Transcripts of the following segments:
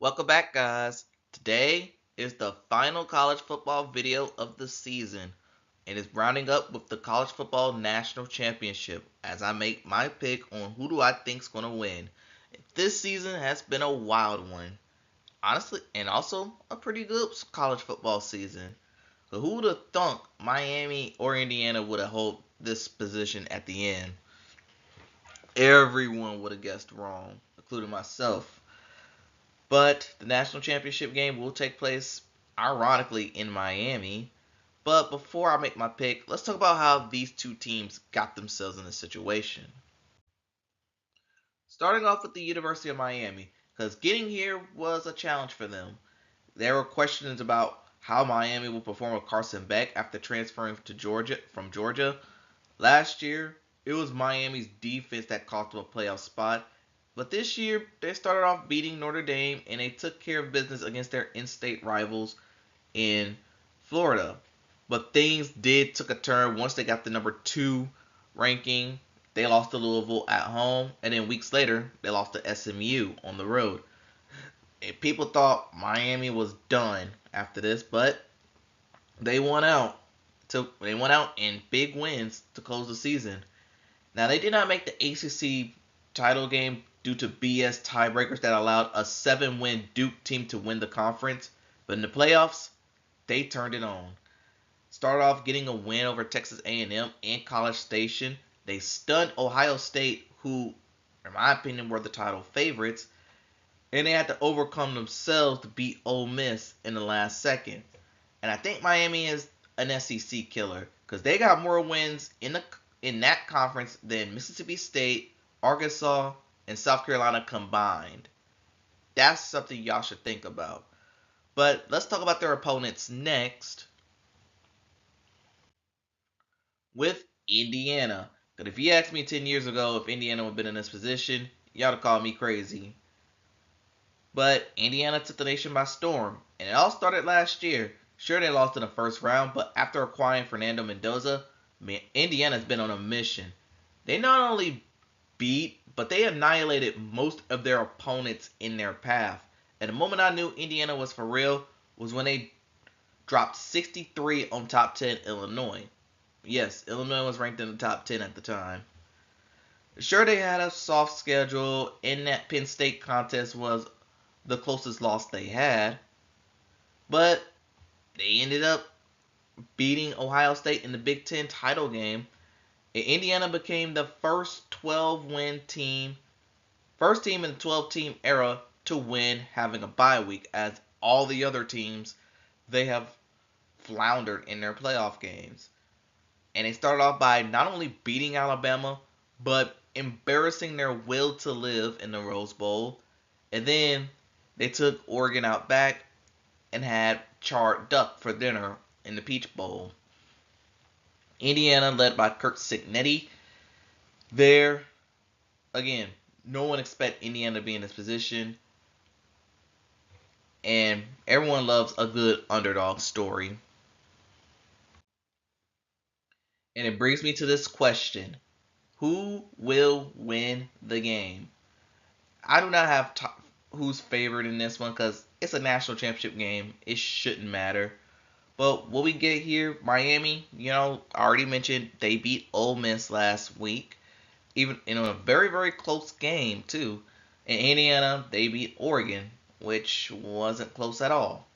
Welcome back, guys. Today is the final college football video of the season, and it's rounding up with the college football national championship as I make my pick on who do I think's going to win. This season has been a wild one, honestly, and also a pretty good college football season. So who would have thunk Miami or Indiana would have held this position at the end? Everyone would have guessed wrong, including myself. But the national championship game will take place, ironically, in Miami. But before I make my pick, let's talk about how these two teams got themselves in this situation. Starting off with the University of Miami, because getting here was a challenge for them. There were questions about how Miami will perform with Carson Beck after transferring to Georgia from Georgia. Last year, it was Miami's defense that cost them a playoff spot. But this year, they started off beating Notre Dame and they took care of business against their in-state rivals in Florida. But things did took a turn once they got the number 2 ranking. They lost to Louisville at home, and then weeks later, they lost to SMU on the road. And people thought Miami was done after this, but they won out. They went out in big wins to close the season. Now they did not make the ACC title game due to BS tiebreakers that allowed a 7-win Duke team to win the conference, but in the playoffs, they turned it on. Started off getting a win over Texas A&M and College Station. They stunned Ohio State, who, in my opinion, were the title favorites, and they had to overcome themselves to beat Ole Miss in the last second. And I think Miami is an SEC killer because they got more wins in that conference than Mississippi State, Arkansas, and South Carolina combined. That's something y'all should think about. But let's talk about their opponents next with Indiana. Because if you asked me 10 years ago if Indiana would have been in this position, y'all would call me crazy. But Indiana took the nation by storm, and it all started last year. Sure, they lost in the first round, but after acquiring Fernando Mendoza, Indiana's been on a mission. They not only beat, but they annihilated most of their opponents in their path. And the moment I knew Indiana was for real was when they dropped 63 on top 10 Illinois. Yes, Illinois was ranked in the top 10 at the time. Sure, they had a soft schedule, and that Penn State contest was the closest loss they had, but they ended up beating Ohio State in the Big Ten title game. And Indiana became the first 12-win team, first team in the 12-team era to win having a bye week, as all the other teams, they have floundered in their playoff games. And they started off by not only beating Alabama, but embarrassing their will to live in the Rose Bowl. And then they took Oregon out back and had charred duck for dinner in the Peach Bowl. Indiana, led by Curt Cignetti, there again, no one expect Indiana to be in this position, and everyone loves a good underdog story. And it brings me to this question: who will win the game? I do not have who's favored in this one because it's a national championship game. It shouldn't matter. But what we get here, Miami, I already mentioned they beat Ole Miss last week, even in a very, very close game, too. In Indiana, they beat Oregon, which wasn't close at all.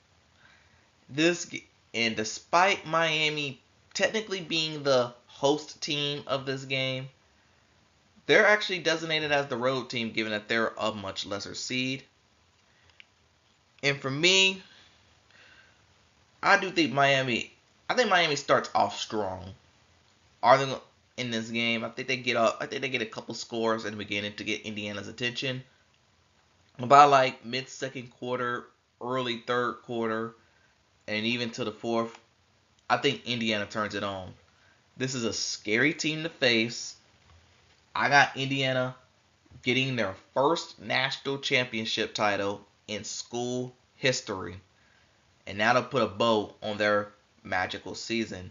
This and despite Miami technically being the host team of this game, they're actually designated as the road team given that they're a much lesser seed. And for me, I think Miami starts off strong. Are they in this game? I think they get a couple scores in the beginning to get Indiana's attention. About like mid second quarter, early third quarter, and even to the fourth, I think Indiana turns it on. This is a scary team to face. I got Indiana getting their first national championship title in school history. And now to put a bow on their magical season.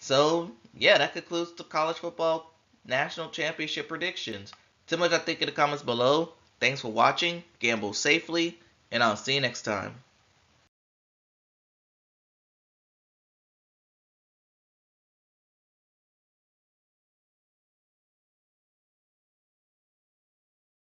So, yeah, that concludes the college football national championship predictions. Tell me what you think in the comments below. Thanks for watching. Gamble safely. and I'll see you next time.